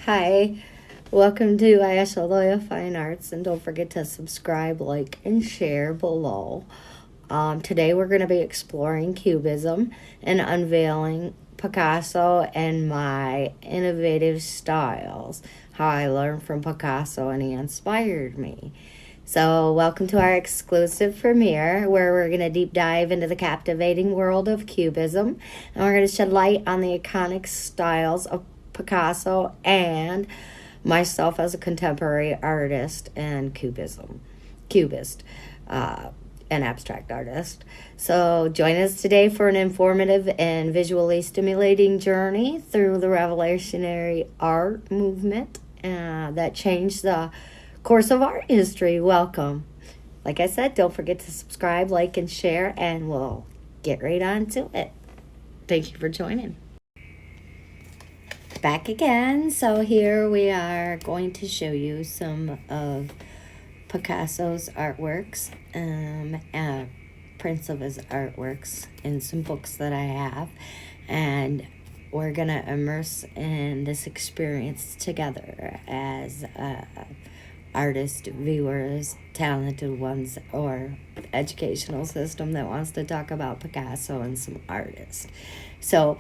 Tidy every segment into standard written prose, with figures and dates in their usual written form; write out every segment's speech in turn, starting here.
Hi, welcome to Ayasha Loya Fine Arts, and don't forget to subscribe, like, and share below. Today we're going to be exploring Cubism and unveiling Picasso and my innovative styles, how I learned from Picasso and he inspired me. So, welcome to our exclusive premiere where we're going to deep dive into the captivating world of Cubism, and we're going to shed light on the iconic styles of Picasso and myself as a contemporary artist and cubist, and abstract artist. So join us today for an informative and visually stimulating journey through the revolutionary art movement that changed the course of art history. Welcome. Like I said, don't forget to subscribe, like, and share, and we'll get right on to it. Thank you for joining. Back again. So here we are going to show you some of Picasso's artworks, prints of his artworks in some books that I have, and we're gonna immerse in this experience together as artists, viewers, talented ones, or educational system that wants to talk about Picasso and some artists. So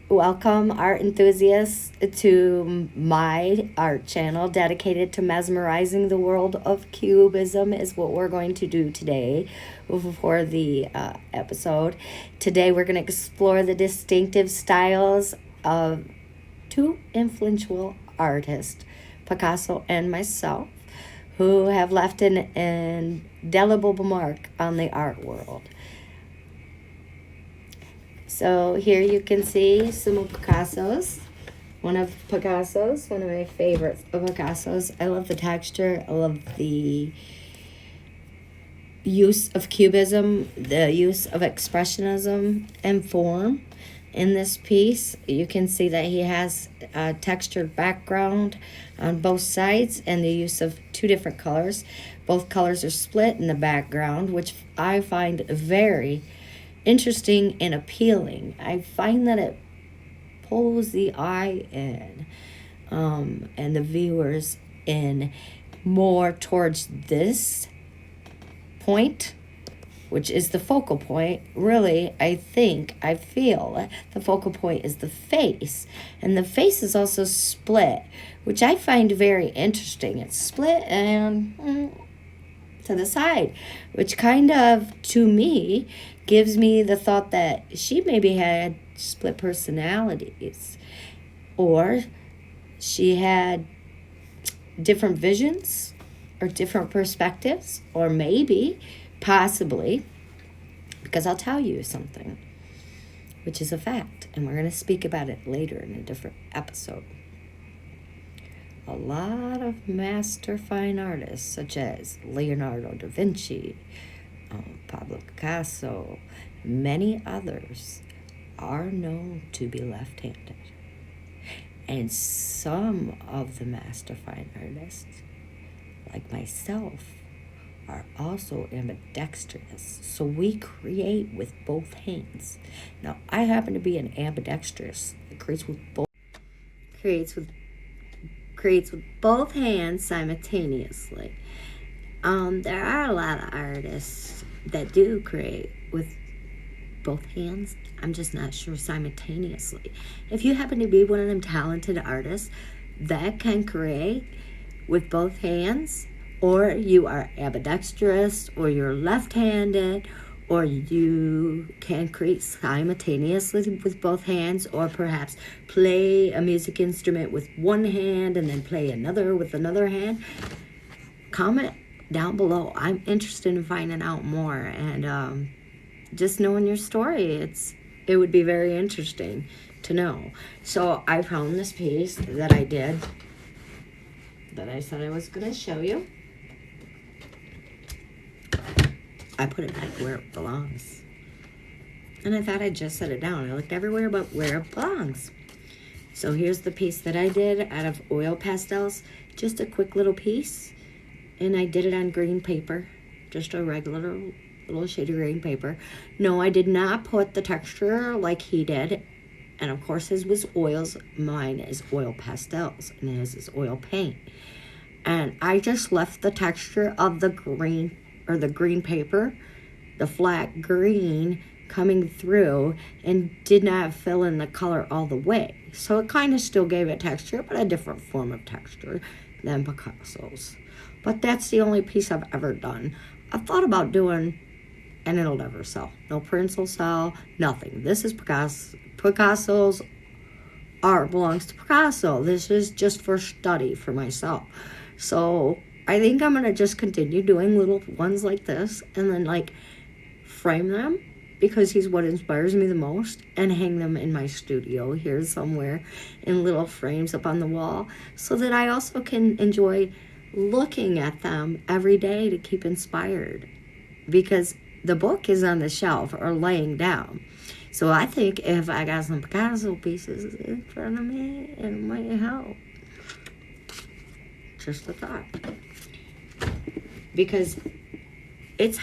welcome art enthusiasts to my art channel dedicated to mesmerizing the world of Cubism is what we're going to do today for the episode. Today we're going to explore the distinctive styles of two influential artists, Picasso and myself, who have left an indelible mark on the art world. So here you can see some of Picasso's. One of my favorites of Picasso's. I love the texture. I love the use of cubism, the use of expressionism and form in this piece. You can see that he has a textured background on both sides and the use of two different colors. Both colors are split in the background, which I find very interesting and appealing. I find that it pulls the eye in and the viewers in more towards this point, which is the focal point. Really, I feel the focal point is the face, and the face is also split, which I find very interesting. It's split and to the side, which kind of, to me, gives me the thought that she maybe had split personalities, or she had different visions or different perspectives, or maybe, possibly, because I'll tell you something, which is a fact, and we're going to speak about it later in a different episode. A lot of master fine artists, such as Leonardo da Vinci, Pablo Picasso, many others, are known to be left-handed. And some of the master fine artists, like myself, are also ambidextrous. So we create with both hands. Now, I happen to be an ambidextrous. It creates with both hands simultaneously. There are a lot of artists that do create with both hands. I'm just not sure simultaneously. If you happen to be one of them talented artists that can create with both hands, or you are ambidextrous, or you're left-handed, or you can create simultaneously with both hands, or perhaps play a music instrument with one hand and then play another with another hand, comment down below. I'm interested in finding out more, and just knowing your story, it would be very interesting to know. So I found this piece that I did, that I said I was going to show you. I put it back where it belongs. And I thought I'd just set it down. I looked everywhere but where it belongs. So here's the piece that I did out of oil pastels. Just a quick little piece. And I did it on green paper. Just a regular little shade of green paper. No, I did not put the texture like he did And of course his was oils. Mine is oil pastels, and his is oil paint. And I just left the texture of the green, or the green paper, the flat green coming through, and did not fill in the color all the way. So it kind of still gave it texture, but a different form of texture than Picasso's. But that's the only piece I've ever done. I've thought about doing, and it'll never sell. No prints will sell, nothing. This is Picasso's art belongs to Picasso. This is just for study for myself. So I think I'm going to just continue doing little ones like this, and then like frame them, because he's what inspires me the most, and hang them in my studio here somewhere in little frames up on the wall, so that I also can enjoy looking at them every day to keep inspired, because the book is on the shelf or laying down. So I think if I got some Picasso pieces in front of me, it might help. Just a thought. Because it's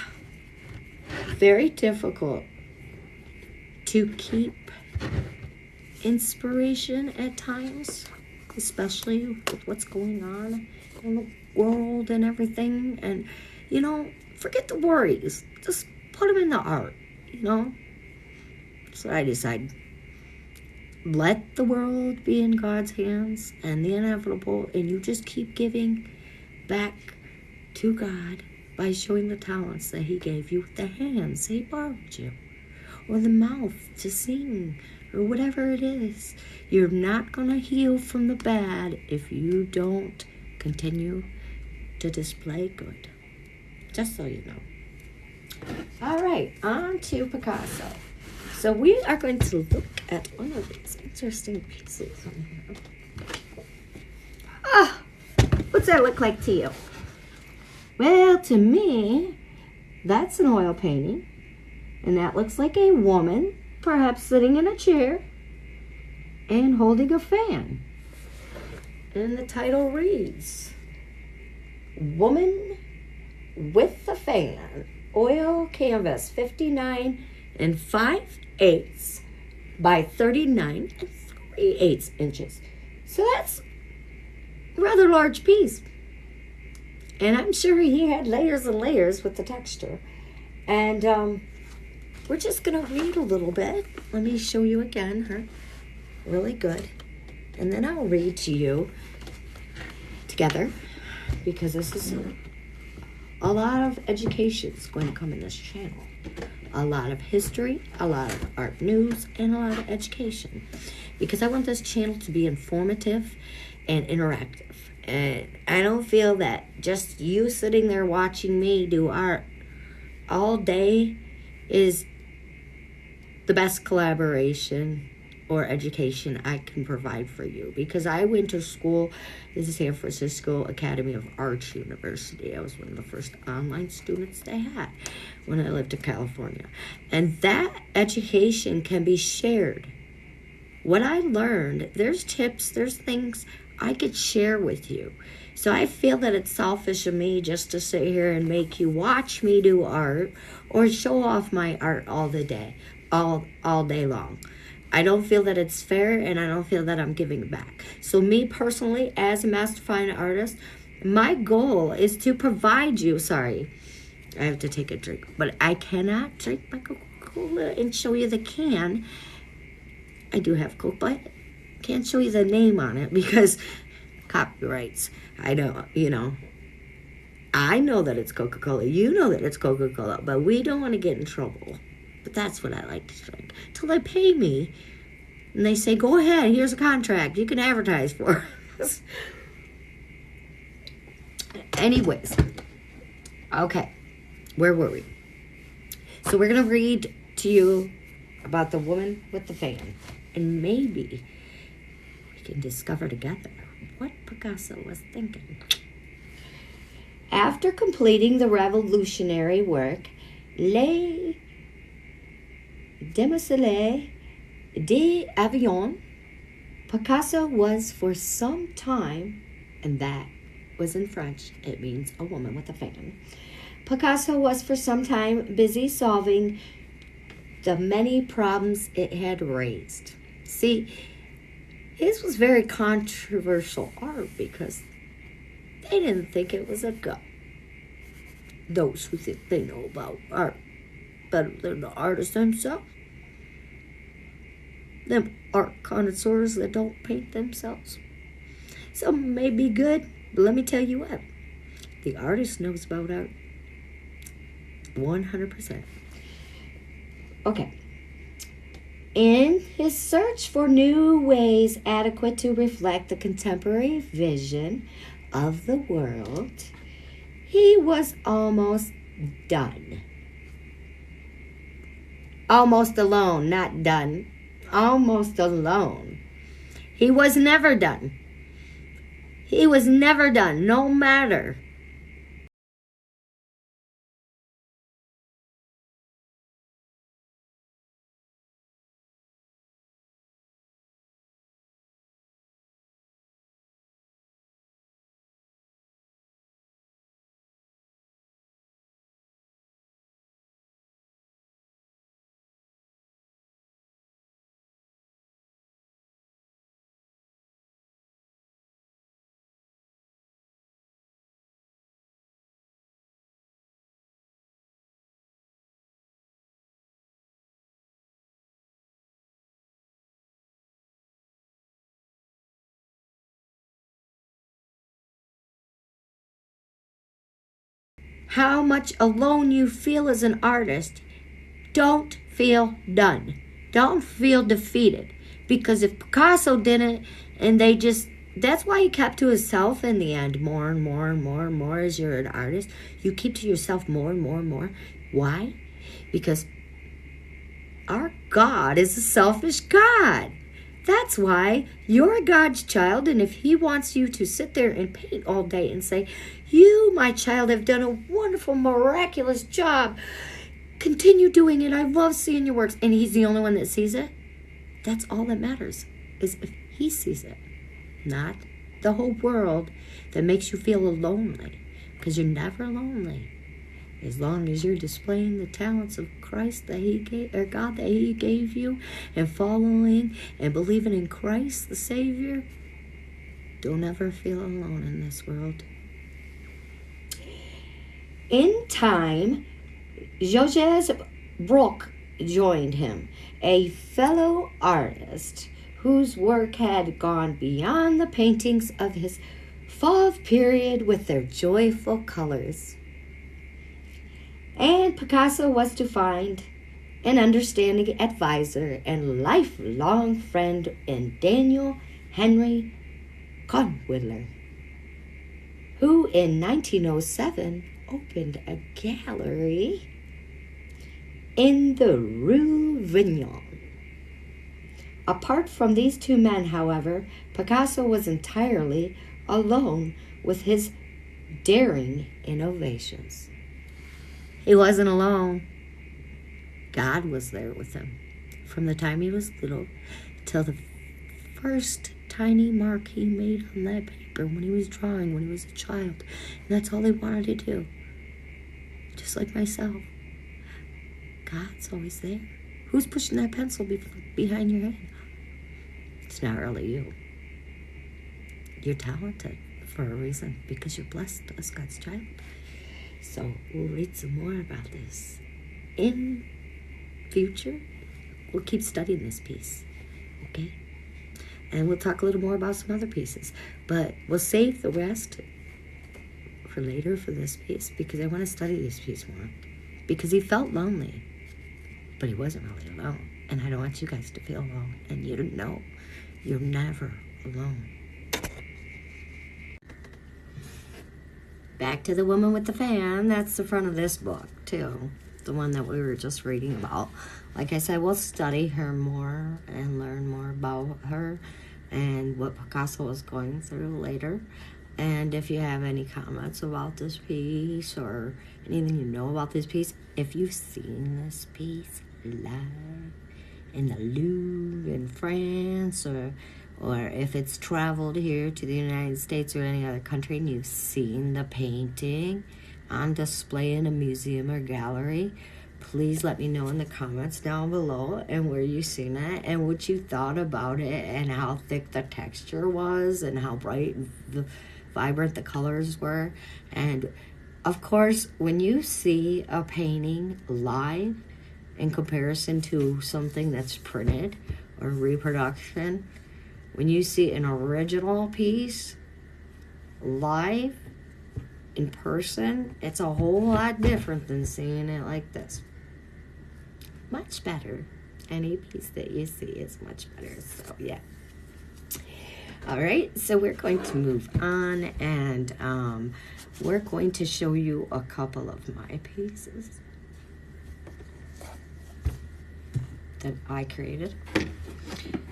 very difficult to keep inspiration at times, especially with what's going on in the world and everything. And, you know, forget the worries. Just put them in the art, you know. So I decided, let the world be in God's hands and the inevitable, and you just keep giving back to God by showing the talents that he gave you, the hands he borrowed you, or the mouth to sing, or whatever it is. You're not going to heal from the bad if you don't continue to display good. Just so you know. All right, on to Picasso. So we are going to look at one of these interesting pieces on here. Ah, what's that look like to you? Well, to me, that's an oil painting. And that looks like a woman, perhaps sitting in a chair and holding a fan. And the title reads, Woman with the Fan, Oil Canvas, 59 and 5/8 by 39 and 3/8 inches. So that's a rather large piece. And I'm sure he had layers and layers with the texture. And we're just going to read a little bit. Let me show you again, her. Really good. And then I'll read to you together, because this is a lot of education is going to come in this channel. A lot of history, a lot of art news, and a lot of education. Because I want this channel to be informative and interactive. And I don't feel that just you sitting there watching me do art all day is the best collaboration or education I can provide for you. Because I went to school at the San Francisco Academy of Arts University. I was one of the first online students they had when I lived in California. And that education can be shared. What I learned, there's tips, there's things I could share with you. So I feel that it's selfish of me just to sit here and make you watch me do art or show off my art all day long. I don't feel that it's fair, and I don't feel that I'm giving back. So me personally, as a master fine artist, my goal is to provide you, I have to take a drink, but I cannot drink my Coca-Cola and show you the can. I do have Coke, but I can't show you the name on it because copyrights. I know that it's Coca-Cola. You know that it's Coca-Cola, but we don't want to get in trouble. But that's what I like to drink. Till they pay me. And they say, go ahead, here's a contract. You can advertise for us. Anyways. Okay. Where were we? So we're going to read to you about the woman with the fan. And maybe we can discover together what Picasso was thinking. After completing the revolutionary work, Les Demoiselles d'Avignon, Picasso was for some time, and that was in French, it means a woman with a fan. Picasso was for some time busy solving the many problems it had raised. See, his was very controversial art because they didn't think it was a god. Those who think they know about art better than the artists themselves. Them art connoisseurs that don't paint themselves. Some may be good, but let me tell you what. The artist knows about art. 100%. Okay. In his search for new ways adequate to reflect the contemporary vision of the world, he was almost done. Almost alone, not done. Almost alone. He was never done. He was never done, no matter how much alone you feel as an artist. Don't feel done. Don't feel defeated. Because if Picasso didn't, and that's why he kept to himself in the end, more and more and more and more as you're an artist. You keep to yourself more and more and more. Why? Because our God is a selfish God. That's why you're God's child, and if he wants you to sit there and paint all day and say, you, my child, have done a wonderful, miraculous job. Continue doing it. I love seeing your works. And he's the only one that sees it. That's all that matters, is if he sees it. Not the whole world that makes you feel lonely. Because you're never lonely. As long as you're displaying the talents of Christ that he gave, or God that he gave you, and following and believing in Christ, the Savior, don't ever feel alone in this world. In time, Georges Braque joined him, a fellow artist whose work had gone beyond the paintings of his Fauve period with their joyful colors. And Picasso was to find an understanding advisor and lifelong friend in Daniel Henry Conwiller, who in 1907 opened a gallery in the Rue Vignon. Apart from these two men, however, Picasso was entirely alone with his daring innovations. He wasn't alone. God was there with him from the time he was little till the first tiny mark he made on that paper when he was drawing, when he was a child. And that's all he wanted to do. Just like myself. God's always there. Who's pushing that pencil behind your head? It's not really you. You're talented for a reason, because you're blessed as God's child. So we'll read some more about this. In future, we'll keep studying this piece, okay? And we'll talk a little more about some other pieces. But we'll save the rest for later for this piece, because I want to study this piece more. Because he felt lonely, but he wasn't really alone. And I don't want you guys to feel alone. And you don't know, you're never alone. Back to the Woman with the Fan. That's the front of this book, too. The one that we were just reading about. Like I said, we'll study her more and learn more about her and what Picasso was going through later. And if you have any comments about this piece or anything you know about this piece, if you've seen this piece live in the Louvre in France, or if it's traveled here to the United States or any other country and you've seen the painting on display in a museum or gallery, please let me know in the comments down below and where you seen it and what you thought about it and how thick the texture was and how bright the vibrant the colors were. And of course, when you see a painting live in comparison to something that's printed or reproduction, when you see an original piece live in person, it's a whole lot different than seeing it like this. Much better. Any piece that you see is much better. So yeah. All right, so we're going to move on, and we're going to show you a couple of my pieces that I created.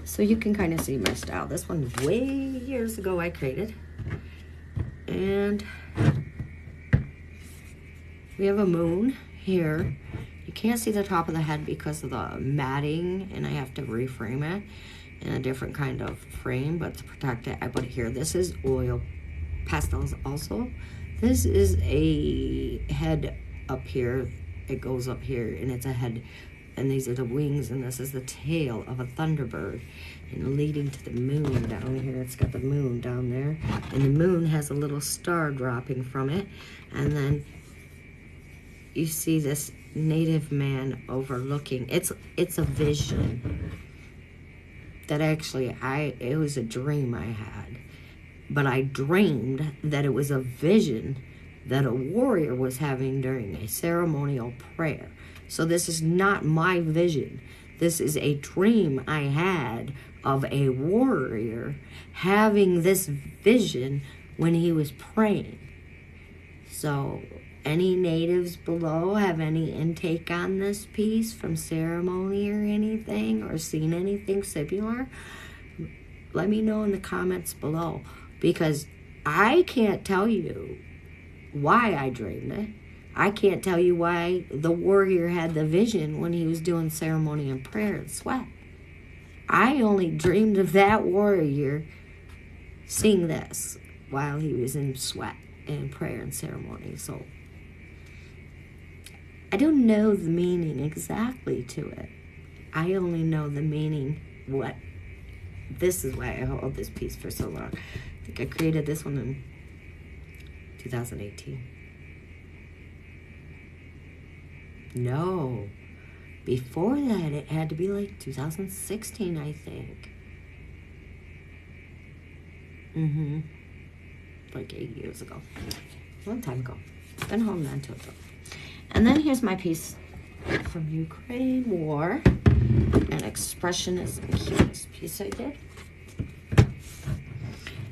So you can kind of see my style. This one way years ago I created. And we have a moon here. You can't see the top of the head because of the matting, and I have to reframe it in a different kind of frame, but to protect it, I put it here. This is oil pastels also. This is a head up here. It goes up here, and it's a head, and these are the wings, and this is the tail of a thunderbird, and leading to the moon down here. It's got the moon down there, and the moon has a little star dropping from it, and then you see this native man overlooking. It's a vision that actually it was a dream I had, but I dreamed that it was a vision that a warrior was having during a ceremonial prayer. So this is not my vision. This is a dream I had of a warrior having this vision when he was praying. So any natives below have any intake on this piece from ceremony or anything, or seen anything similar? Let me know in the comments below, because I can't tell you why I dreamed it. I can't tell you why the warrior had the vision when he was doing ceremony and prayer and sweat. I only dreamed of that warrior seeing this while he was in sweat and prayer and ceremony. So I don't know the meaning exactly to it. I only know the meaning, this is why I hold this piece for so long. I think I created this one in 2018. No, before that it had to be like 2016, I think. Like 8 years ago. A long time ago. Been holding on to it though. And then here's my piece from Ukraine War, an expressionism cubist piece I did.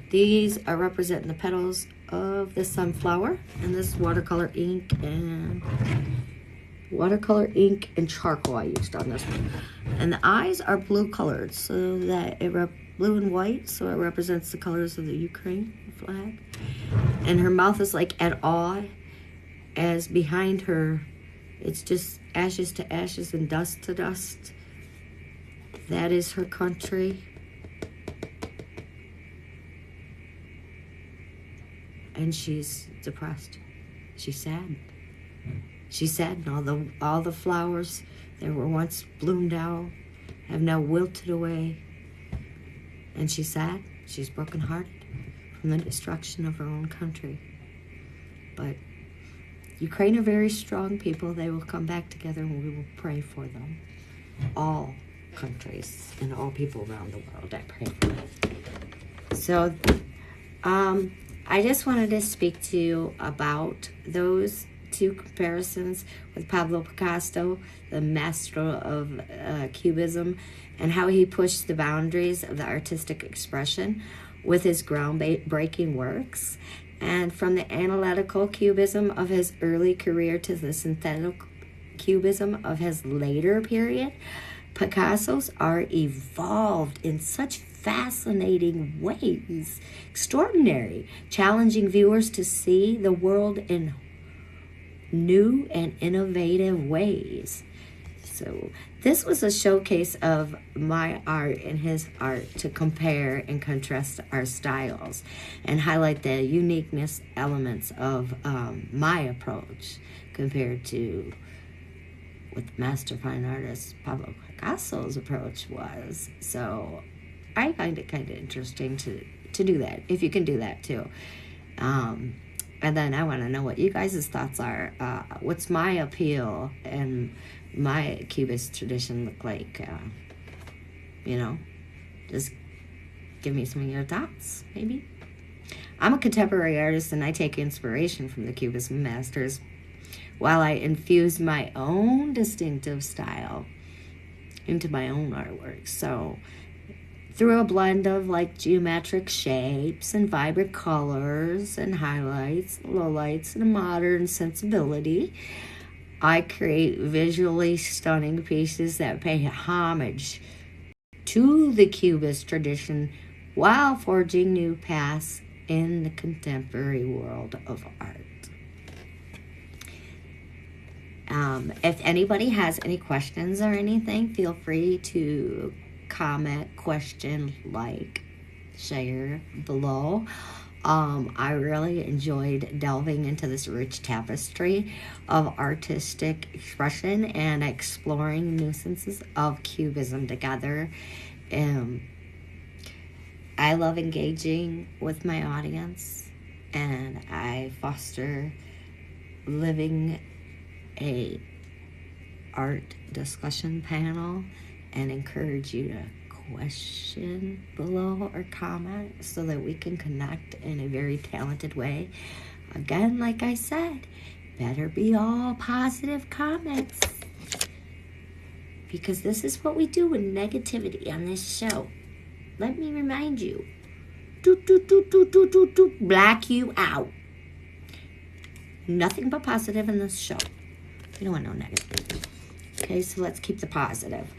These are representing the petals of the sunflower, and this watercolor ink and charcoal I used on this one. And the eyes are blue colored, so that blue and white, so it represents the colors of the Ukraine flag. And her mouth is like at awe, as behind her it's just ashes to ashes and dust to dust. That is her country. And she's depressed. She's sad. She's sad, and all the flowers that were once bloomed out have now wilted away. And she's sad. She's brokenhearted from the destruction of her own country. But Ukraine are very strong people. They will come back together, and we will pray for them. All countries and all people around the world, I pray for them. So, I just wanted to speak to you about those two comparisons with Pablo Picasso, the master of Cubism, and how he pushed the boundaries of the artistic expression with his groundbreaking works. And from the analytical Cubism of his early career to the synthetic Cubism of his later period, Picasso's art evolved in such fascinating ways, extraordinary, challenging viewers to see the world in new and innovative ways. So this was a showcase of my art and his art to compare and contrast our styles and highlight the uniqueness elements of my approach compared to what the master fine artist Pablo Picasso's approach was. So I find it kind of interesting to do that, if you can do that too. And then I want to know what you guys' thoughts are. What's my appeal and my Cubist tradition look like? You know, just give me some of your thoughts, maybe. I'm a contemporary artist, and I take inspiration from the Cubism masters while I infuse my own distinctive style into my own artwork. So through a blend of like geometric shapes and vibrant colors and highlights, lowlights, and a modern sensibility, I create visually stunning pieces that pay homage to the Cubist tradition while forging new paths in the contemporary world of art. If anybody has any questions or anything, feel free to comment, question, like, share below. I really enjoyed delving into this rich tapestry of artistic expression and exploring nuances of Cubism together. I love engaging with my audience, and I foster living a art discussion panel and encourage you to question below or comment so that we can connect in a very talented way. Again, like I said, better be all positive comments, because this is what we do with negativity on this show. Let me remind you, black you out. Nothing but positive in this show. You don't want no negativity. Okay, so let's keep the positive.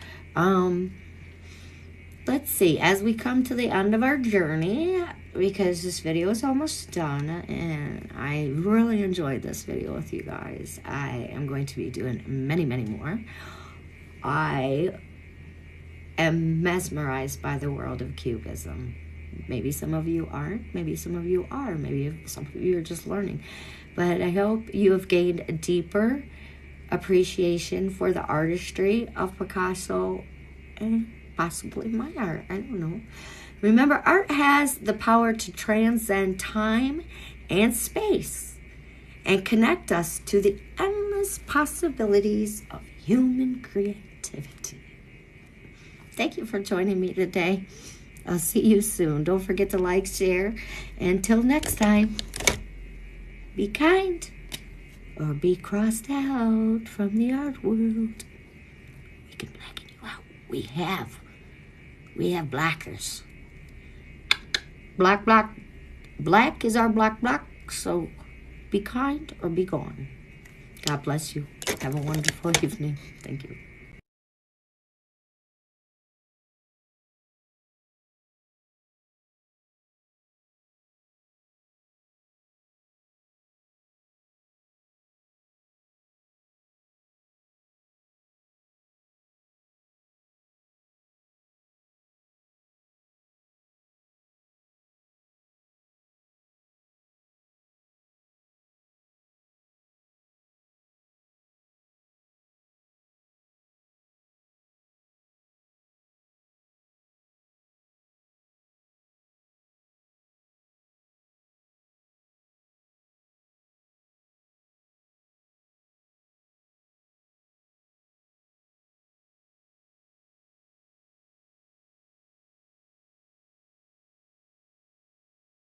Let's see, as we come to the end of our journey, because this video is almost done, and I really enjoyed this video with you guys. I am going to be doing many, many more. I am mesmerized by the world of Cubism. Maybe some of you aren't, maybe some of you are, maybe some of you are just learning. But I hope you have gained a deeper appreciation for the artistry of Picasso and possibly my art. I don't know. Remember, art has the power to transcend time and space and connect us to the endless possibilities of human creativity. Thank you for joining me today. I'll see you soon. Don't forget to like, share. Until next time, be kind or be crossed out from the art world. We can blacken you out. We have blackers. Black. Black is our black. So be kind or be gone. God bless you. Have a wonderful evening. Thank you.